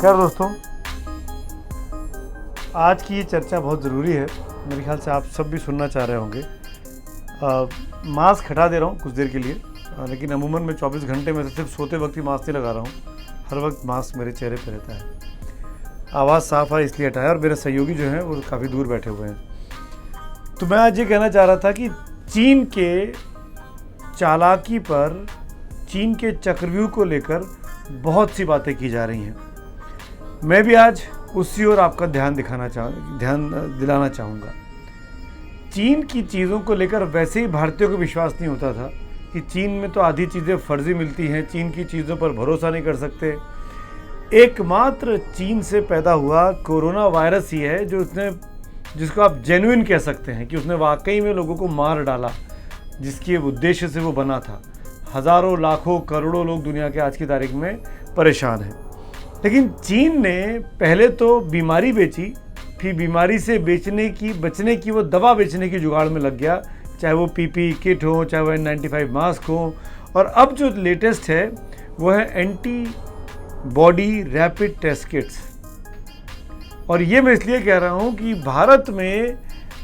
नमस्कार दोस्तों, आज की ये चर्चा बहुत ज़रूरी है। मेरे ख्याल से आप सब भी सुनना चाह रहे होंगे। मास्क हटा दे रहा हूँ कुछ देर के लिए, लेकिन अमूमन मैं 24 घंटे में से सिर्फ सोते वक्त ही मास्क नहीं लगा रहा हूँ। हर वक्त मास्क मेरे चेहरे पे रहता है। आवाज़ साफ़ है इसलिए हटाया, और मेरे सहयोगी जो हैं वो काफ़ी दूर बैठे हुए हैं। तो मैं आज ये कहना चाह रहा था कि चीन के चालाकी पर, चीन के चक्रव्यूह को लेकर बहुत सी बातें की जा रही हैं। मैं भी आज उसी ओर आपका ध्यान दिलाना चाहूँगा। चीन की चीज़ों को लेकर वैसे ही भारतीयों को विश्वास नहीं होता था कि चीन में तो आधी चीज़ें फर्जी मिलती हैं, चीन की चीज़ों पर भरोसा नहीं कर सकते। एकमात्र चीन से पैदा हुआ कोरोना वायरस ही है जिसको आप जेन्युइन कह सकते हैं कि उसने वाकई में लोगों को मार डाला, जिसके उद्देश्य से वो बना था। हज़ारों, लाखों, करोड़ों लोग दुनिया के आज की तारीख में परेशान हैं। लेकिन चीन ने पहले तो बीमारी बेची, फिर बीमारी से बचने की वो दवा बेचने की जुगाड़ में लग गया, चाहे वो पीपी किट हो, चाहे वो N95 मास्क हो। और अब जो लेटेस्ट है वो है एंटीबॉडी रैपिड टेस्ट किट्स। और ये मैं इसलिए कह रहा हूँ कि भारत में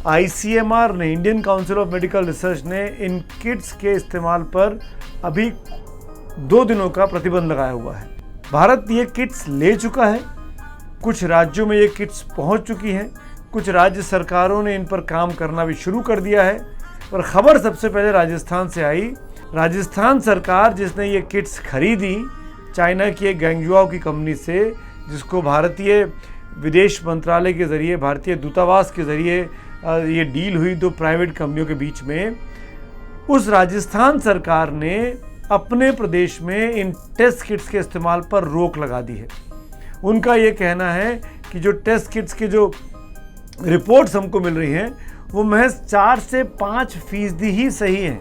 ICMR ने, Indian council of medical research ने, इन किट्स के इस्तेमाल पर अभी 2 दिनों का प्रतिबंध लगाया हुआ है। भारत ये किट्स ले चुका है, कुछ राज्यों में ये किट्स पहुंच चुकी हैं, कुछ राज्य सरकारों ने इन पर काम करना भी शुरू कर दिया है। और ख़बर सबसे पहले राजस्थान से आई। राजस्थान सरकार, जिसने ये किट्स खरीदी चाइना की एक गैंगजुआओ की कंपनी से, जिसको भारतीय विदेश मंत्रालय के ज़रिए, भारतीय दूतावास के ज़रिए ये डील हुई 2 प्राइवेट कंपनियों के बीच में, उस राजस्थान सरकार ने अपने प्रदेश में इन टेस्ट किट्स के इस्तेमाल पर रोक लगा दी है। उनका ये कहना है कि जो टेस्ट किट्स के जो रिपोर्ट्स हमको मिल रही हैं वो महज 4 से 5% ही सही हैं।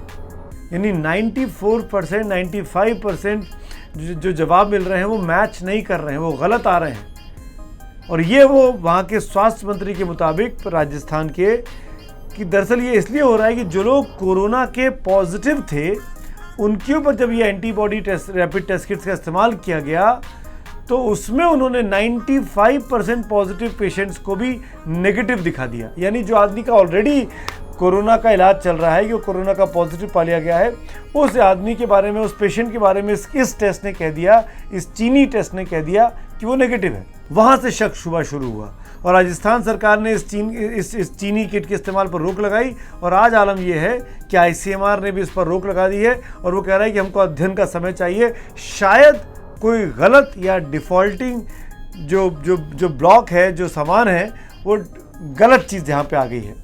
यानी 94%, 95% जो जवाब मिल रहे हैं वो मैच नहीं कर रहे हैं, वो गलत आ रहे हैं। और ये वो वहाँ के स्वास्थ्य मंत्री के मुताबिक, राजस्थान के, कि दरअसल ये इसलिए हो रहा है कि जो लोग कोरोना के पॉजिटिव थे उनके ऊपर जब ये antibody test, rapid test kits का इस्तेमाल किया गया तो उसमें उन्होंने 95% पॉजिटिव पेशेंट्स को भी नेगेटिव दिखा दिया। यानी जो आदमी का ऑलरेडी कोरोना का इलाज चल रहा है, जो कोरोना का पॉजिटिव पा लिया गया है, उस आदमी के बारे में, उस पेशेंट के बारे में इस टेस्ट ने कह दिया, इस चीनी टेस्ट ने कह दिया कि वो नेगेटिव है। वहाँ से शक शुबा शुरू हुआ और राजस्थान सरकार ने इस चीनी किट के इस्तेमाल पर रोक लगाई। और आज आलम यह है कि ICMR ने भी इस पर रोक लगा दी है और वो कह रहा है कि हमको अध्ययन का समय चाहिए। शायद कोई गलत या डिफ़ॉल्टिंग जो ब्लॉक है, जो सामान है, वो गलत चीज़ यहाँ पे आ गई है।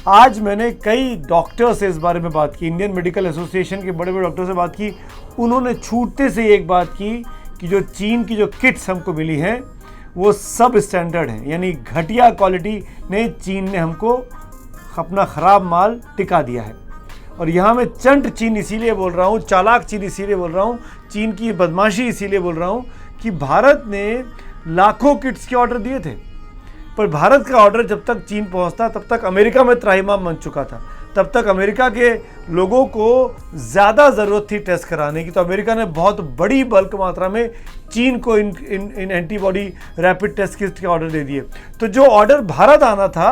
आज मैंने कई डॉक्टर से इस बारे में बात की, इंडियन मेडिकल एसोसिएशन के बड़े बड़े डॉक्टर से बात की। उन्होंने छूटते से एक बात की कि जो चीन की जो किट्स हमको मिली हैं वो सब स्टैंडर्ड हैं, यानी घटिया क्वालिटी ने चीन ने हमको अपना ख़राब माल टिका दिया है। और यहाँ मैं चंट चीन इसीलिए बोल रहा हूँ, चालाक चीन इसीलिए बोल रहा हूँ, चीन की बदमाशी इसीलिए बोल रहा हूँ कि भारत ने लाखों किट्स के ऑर्डर दिए थे, पर भारत का ऑर्डर जब तक चीन पहुँचता तब तक अमेरिका में त्राहिमाम बन चुका था। तब तक अमेरिका के लोगों को ज़्यादा ज़रूरत थी टेस्ट कराने की, तो अमेरिका ने बहुत बड़ी बल्क मात्रा में चीन को इन एंटीबॉडी रैपिड टेस्ट किट के ऑर्डर दे दिए। तो जो ऑर्डर भारत आना था,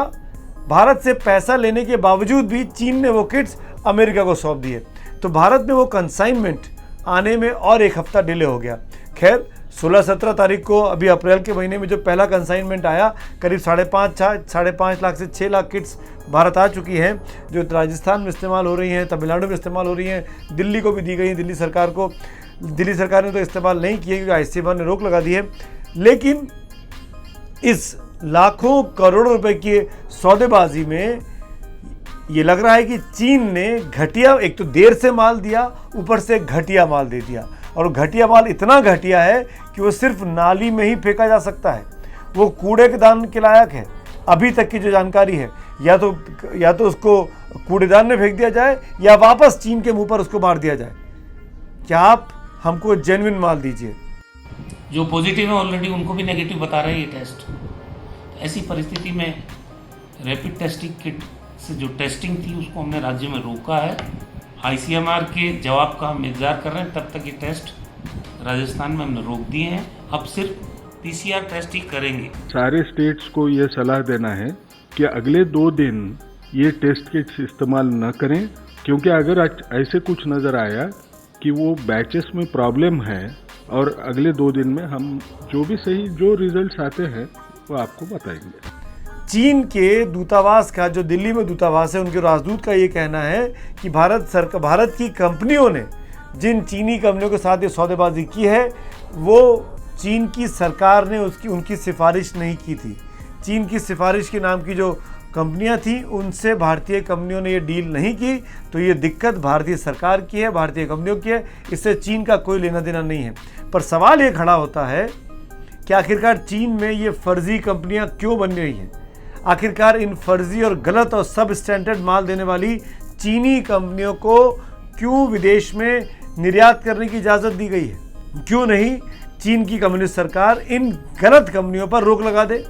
भारत से पैसा लेने के बावजूद भी चीन ने वो किट्स अमेरिका को सौंप दिए। तो भारत में वो कंसाइनमेंट आने में और 1 हफ्ता डिले हो गया। खैर 16-17 तारीख को, अभी अप्रैल के महीने में जो पहला कंसाइनमेंट आया, करीब 5.5 लाख से 6 लाख किट्स भारत आ चुकी हैं, जो राजस्थान में इस्तेमाल हो रही हैं, तमिलनाडु में इस्तेमाल हो रही हैं, दिल्ली को भी दी गई हैं। दिल्ली सरकार ने तो इस्तेमाल नहीं किए क्योंकि ICMR ने रोक लगा दी है। लेकिन इस लाखों करोड़ों रुपए की सौदेबाजी में ये लग रहा है कि चीन ने घटिया, एक तो देर से माल दिया, ऊपर से घटिया माल दे दिया। और घटिया माल इतना घटिया है कि वो सिर्फ नाली में ही फेंका जा सकता है, वो कूड़े के दान के लायक है। अभी तक की जो जानकारी है, या तो उसको कूड़ेदान में फेंक दिया जाए या वापस चीन के मुंह पर उसको मार दिया जाए। क्या आप हमको जेन्युइन माल दीजिए। जो पॉजिटिव है ऑलरेडी उनको भी नेगेटिव बता रहे हैं ये टेस्ट। ऐसी परिस्थिति में रैपिड टेस्टिंग किट से जो टेस्टिंग थी उसको हमने राज्य में रोका है। ICMR के जवाब का हम इंतजार कर रहे हैं। तब तक ये टेस्ट राजस्थान में हमने रोक दिए हैं। अब सिर्फ पीसीआर टेस्ट ही करेंगे। सारे स्टेट्स को ये सलाह देना है कि अगले 2 दिन ये टेस्ट किट्स इस्तेमाल न करें, क्योंकि अगर ऐसे कुछ नज़र आया कि वो बैचेस में प्रॉब्लम है और अगले 2 दिन में हम जो रिजल्ट्स आते हैं वो आपको बताएंगे। चीन के दूतावास का, जो दिल्ली में दूतावास है, उनके राजदूत का ये कहना है कि भारत की कंपनियों ने जिन चीनी कंपनियों के साथ ये सौदेबाजी की है वो चीन की सरकार ने उनकी सिफारिश नहीं की थी। चीन की सिफारिश के नाम की जो कंपनियां थी उनसे भारतीय कंपनियों ने ये डील नहीं की, तो ये दिक्कत भारतीय सरकार की है, भारतीय कंपनियों की है, इससे चीन का कोई लेना देना नहीं है। पर सवाल ये खड़ा होता है कि आखिरकार चीन में ये फर्जी कंपनियां क्यों बन रही हैं? आखिरकार इन फर्जी और गलत और सब स्टैंडर्ड माल देने वाली चीनी कंपनियों को क्यों विदेश में निर्यात करने की इजाज़त दी गई है? क्यों नहीं चीन की कम्युनिस्ट सरकार इन गलत कंपनियों पर रोक लगा दे?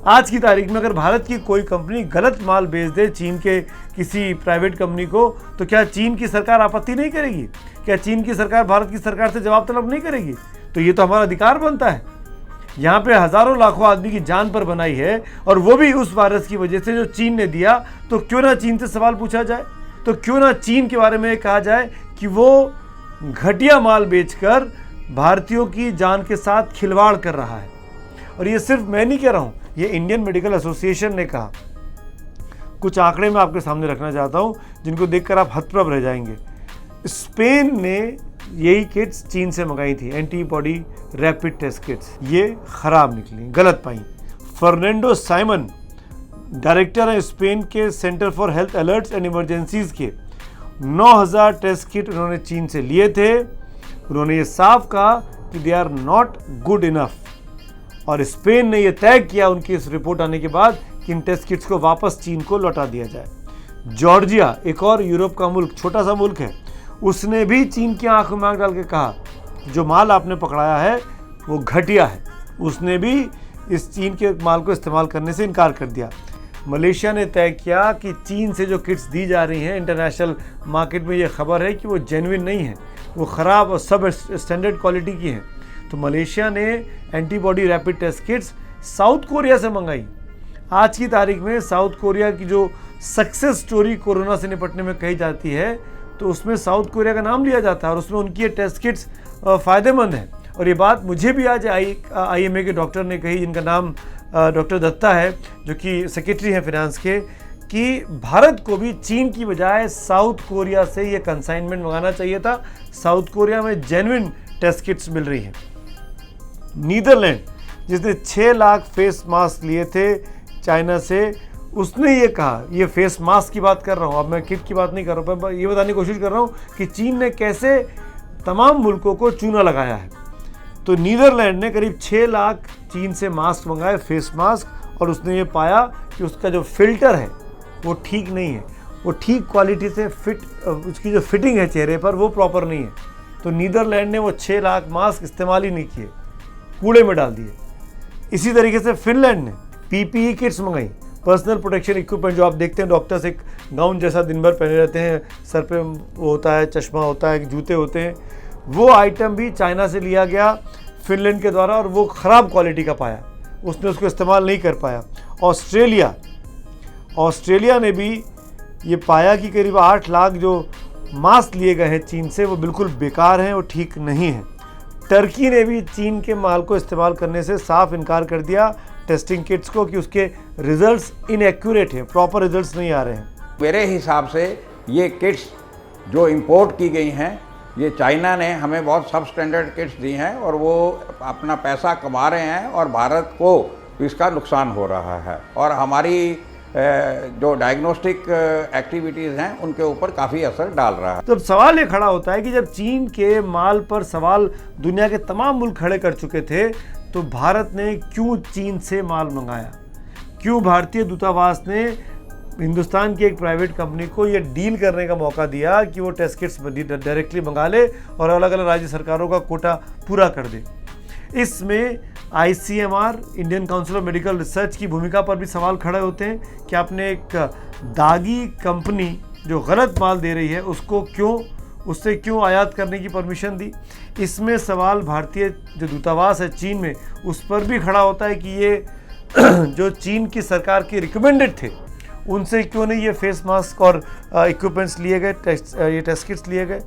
आज की तारीख में अगर भारत की कोई कंपनी गलत माल बेच दे चीन के किसी प्राइवेट कंपनी को, तो क्या चीन की सरकार आपत्ति नहीं करेगी? क्या चीन की सरकार भारत की सरकार से जवाब तलब नहीं करेगी? तो ये तो हमारा अधिकार बनता है। यहाँ पे हज़ारों लाखों आदमी की जान पर बनाई है, और वो भी उस वायरस की वजह से जो चीन ने दिया। तो क्यों ना चीन से सवाल पूछा जाए? तो क्यों ना चीन के बारे में कहा जाए कि वो घटिया माल बेचकर भारतीयों की जान के साथ खिलवाड़ कर रहा है? और ये सिर्फ मैं नहीं कह रहा हूँ, ये इंडियन मेडिकल एसोसिएशन ने कहा। कुछ आंकड़े मैं आपके सामने रखना चाहता हूँ जिनको देखकर आप हतप्रभ रह जाएंगे। स्पेन ने यही किट्स चीन से मंगाई थी, एंटीबॉडी रैपिड टेस्ट किट्स। ये खराब निकली, गलत पाई। फर्नांडो साइमन डायरेक्टर हैं स्पेन के centre for health alerts and emergencies के। 9000 टेस्ट किट उन्होंने चीन से लिए थे। उन्होंने ये साफ कहा कि they are not good enough, और स्पेन ने यह तय किया उनकी इस रिपोर्ट आने के बाद कि इन टेस्ट किट्स को वापस चीन को लौटा दिया जाए। जॉर्जिया, एक और यूरोप का मुल्क, छोटा सा मुल्क है, उसने भी चीन की आंख में आंख डाल के कहा जो माल आपने पकड़ाया है वो घटिया है। उसने भी इस चीन के माल को इस्तेमाल करने से इनकार कर दिया। मलेशिया ने तय किया कि चीन से जो किट्स दी जा रही हैं इंटरनेशनल मार्केट में, ये खबर है कि वो जेन्युइन नहीं है, वो ख़राब और सब स्टैंडर्ड क्वालिटी की हैं। तो मलेशिया ने antibody rapid test kits South Korea से मंगाई। आज की तारीख में साउथ कोरिया की जो सक्सेस स्टोरी कोरोना से निपटने में कही जाती है, तो उसमें साउथ कोरिया का नाम लिया जाता है और उसमें उनकी ये टेस्ट किट्स फ़ायदेमंद है। और ये बात मुझे भी आज IMA के डॉक्टर ने कही, जिनका नाम डॉक्टर दत्ता है, जो कि सेक्रेटरी हैं फिनांस के, कि भारत को भी चीन की बजाय साउथ कोरिया से ये कंसाइनमेंट मंगाना चाहिए था। साउथ कोरिया में जेन्युइन टेस्ट किट्स मिल रही हैं। नीदरलैंड, जिसने 6 लाख फेस मास्क लिए थे चाइना से, उसने ये कहा, ये फेस मास्क की बात कर रहा हूँ, अब मैं किट की बात नहीं कर रहा हूँ, ये बताने की कोशिश कर रहा हूँ कि चीन ने कैसे तमाम मुल्कों को चूना लगाया है। तो नीदरलैंड ने करीब 6 लाख चीन से मास्क मंगाए, फेस मास्क, और उसने ये पाया कि उसका जो फिल्टर है वो ठीक नहीं है, वो ठीक क्वालिटी से उसकी जो फिटिंग है चेहरे पर वो प्रॉपर नहीं है। तो नीदरलैंड ने वो 6 लाख मास्क इस्तेमाल ही नहीं किए, कूड़े में डाल दिए। इसी तरीके से फिनलैंड ने PPE किट्स मंगाई, पर्सनल प्रोटेक्शन इक्विपमेंट, जो आप देखते हैं डॉक्टर्स एक गाउन जैसा दिन भर पहने रहते हैं, सर पे वो होता है, चश्मा होता है, जूते होते हैं, वो आइटम भी चाइना से लिया गया फिनलैंड के द्वारा, और वो ख़राब क्वालिटी का पाया, उसने उसको इस्तेमाल नहीं कर पाया। ऑस्ट्रेलिया ने भी ये पाया कि करीब 8 लाख जो मास्क लिए गए हैं चीन से वो बिल्कुल बेकार हैं, वो ठीक नहीं हैं। टर्की ने भी चीन के माल को इस्तेमाल करने से साफ इनकार कर दिया टेस्टिंग किट्स को, कि उसके रिजल्ट्स इनएक्यूरेट हैं, प्रॉपर रिजल्ट्स नहीं आ रहे हैं। मेरे हिसाब से ये किट्स जो इंपोर्ट की गई हैं, ये चाइना ने हमें बहुत सब स्टैंडर्ड किट्स दी हैं और वो अपना पैसा कमा रहे हैं और भारत को इसका नुकसान हो रहा है, और हमारी जो डायग्नोस्टिक एक्टिविटीज़ हैं उनके ऊपर काफ़ी असर डाल रहा है। तो अब सवाल ये खड़ा होता है कि जब चीन के माल पर सवाल दुनिया के तमाम मुल्क खड़े कर चुके थे, तो भारत ने क्यों चीन से माल मंगाया? क्यों भारतीय दूतावास ने हिंदुस्तान की एक प्राइवेट कंपनी को ये डील करने का मौका दिया कि वो टेस्ट किट्स डायरेक्टली मंगा ले और अलग अलग राज्य सरकारों का कोटा पूरा कर दे? इसमें ICMR, Indian council of medical research की भूमिका पर भी सवाल खड़े होते हैं कि आपने एक दागी कंपनी जो गलत माल दे रही है उसको क्यों उससे क्यों आयात करने की परमिशन दी। इसमें सवाल भारतीय जो दूतावास है चीन में उस पर भी खड़ा होता है कि ये जो चीन की सरकार के रिकमेंडेड थे उनसे क्यों नहीं ये फेस मास्क और इक्विपमेंट्स लिए गए, ये टेस्ट किट्स लिए गए।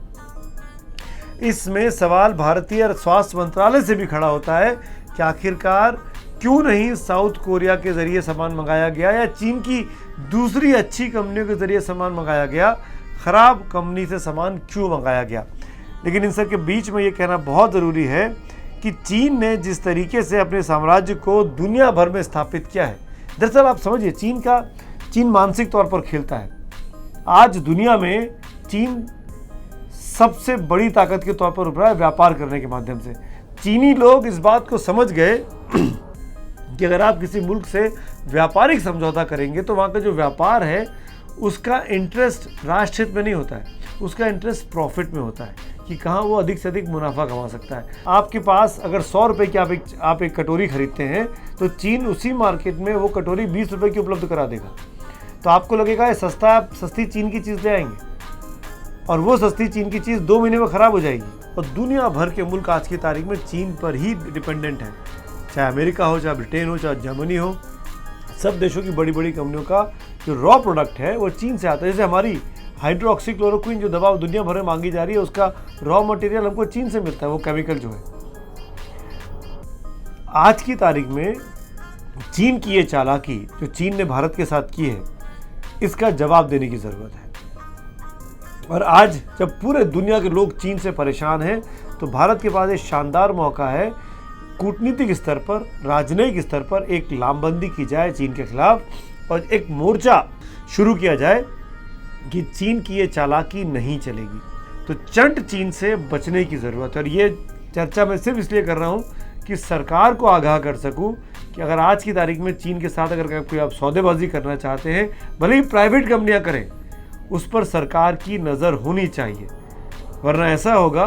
इसमें सवाल भारतीय स्वास्थ्य मंत्रालय से भी खड़ा होता है कि आखिरकार क्यों नहीं साउथ कोरिया के ज़रिए सामान मंगाया गया या चीन की दूसरी अच्छी कंपनियों के ज़रिए सामान मंगाया गया, ख़राब कंपनी से सामान क्यों मंगाया गया। लेकिन इन सब के बीच में ये कहना बहुत ज़रूरी है कि चीन ने जिस तरीके से अपने साम्राज्य को दुनिया भर में स्थापित किया है, दरअसल आप समझिए चीन मानसिक तौर पर खेलता है। आज दुनिया में चीन सबसे बड़ी ताकत के तौर पर उभरा है व्यापार करने के माध्यम से। चीनी लोग इस बात को समझ गए कि अगर आप किसी मुल्क से व्यापारिक समझौता करेंगे तो वहाँ का जो व्यापार है उसका इंटरेस्ट राष्ट्र हित में नहीं होता है, उसका इंटरेस्ट प्रॉफिट में होता है कि कहाँ वो अधिक से अधिक मुनाफा कमा सकता है। आपके पास अगर 100 रुपये की आप एक कटोरी खरीदते हैं तो चीन उसी मार्केट में वो कटोरी 20 रुपये की उपलब्ध करा देगा। तो आपको लगेगा ये सस्ती चीन की चीज़ ले आएंगे और वो सस्ती चीन की चीज़ 2 महीने में ख़राब हो जाएगी। और दुनिया भर के मुल्क आज की तारीख में चीन पर ही डिपेंडेंट हैं, चाहे अमेरिका हो, चाहे ब्रिटेन हो, चाहे जर्मनी हो। सब देशों की बड़ी बड़ी कंपनियों का जो रॉ प्रोडक्ट है वो चीन से आता है। जैसे हमारी हाइड्रोक्सीक्लोरोक्विन जो दवा दुनिया भर में मांगी जा रही है उसका रॉ मटेरियल हमको चीन से मिलता है, वो केमिकल जो है। आज की तारीख में चीन की ये चालाकी जो चीन ने भारत के साथ की है इसका जवाब देने की ज़रूरत है। और आज जब पूरे दुनिया के लोग चीन से परेशान हैं तो भारत के पास एक शानदार मौका है, कूटनीतिक स्तर पर, राजनयिक स्तर पर एक लामबंदी की जाए चीन के खिलाफ और एक मोर्चा शुरू किया जाए कि चीन की ये चालाकी नहीं चलेगी। तो चंट चीन से बचने की ज़रूरत है। और ये चर्चा मैं सिर्फ इसलिए कर रहा हूँ कि सरकार को आगाह कर सकूँ कि अगर आज की तारीख में चीन के साथ अगर कोई आप सौदेबाजी करना चाहते हैं, भले ही प्राइवेट कंपनियाँ करें, उस पर सरकार की नज़र होनी चाहिए। वरना ऐसा होगा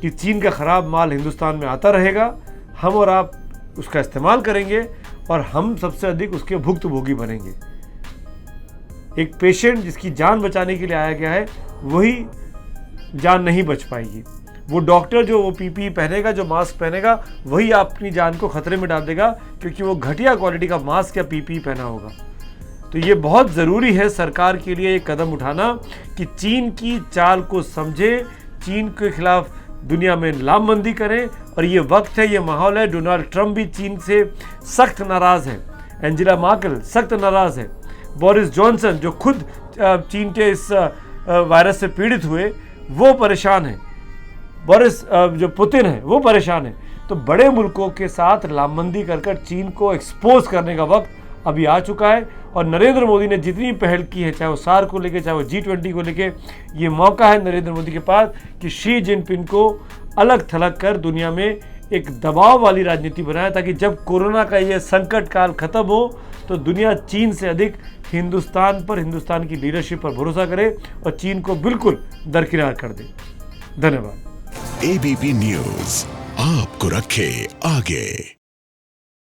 कि चीन का ख़राब माल हिंदुस्तान में आता रहेगा, हम और आप उसका इस्तेमाल करेंगे और हम सबसे अधिक उसके भुक्तभोगी बनेंगे। एक पेशेंट जिसकी जान बचाने के लिए आया गया है वही जान नहीं बच पाएगी। वो डॉक्टर जो वो पीपीई पहनेगा, जो मास्क पहनेगा, वही अपनी जान को खतरे में डाल देगा क्योंकि वो घटिया क्वालिटी का मास्क या पीपीई पहना होगा। तो ये बहुत ज़रूरी है सरकार के लिए एक कदम उठाना कि चीन की चाल को समझे, चीन के खिलाफ दुनिया में लामबंदी करें। और ये वक्त है, ये माहौल है। डोनाल्ड ट्रंप भी चीन से सख्त नाराज़ है, एंजेला मार्केल सख्त नाराज़ है, बोरिस जॉनसन जो खुद चीन के इस वायरस से पीड़ित हुए वो परेशान है, बोरिस जो पुतिन है वो परेशान है। तो बड़े मुल्कों के साथ लामबंदी कर चीन को एक्सपोज करने का वक्त अभी आ चुका है। और नरेंद्र मोदी ने जितनी पहल की है, चाहे वो सार्क को लेके, चाहे वो G20 को लेके, ये मौका है नरेंद्र मोदी के पास कि शी जिनपिंग को अलग थलग कर दुनिया में एक दबाव वाली राजनीति बनाए, ताकि जब कोरोना का ये संकट काल खत्म हो तो दुनिया चीन से अधिक हिंदुस्तान पर, हिंदुस्तान की लीडरशिप पर भरोसा करे और चीन को बिल्कुल दरकिनार कर दे। धन्यवाद। ABP न्यूज़ आपको रखे आगे।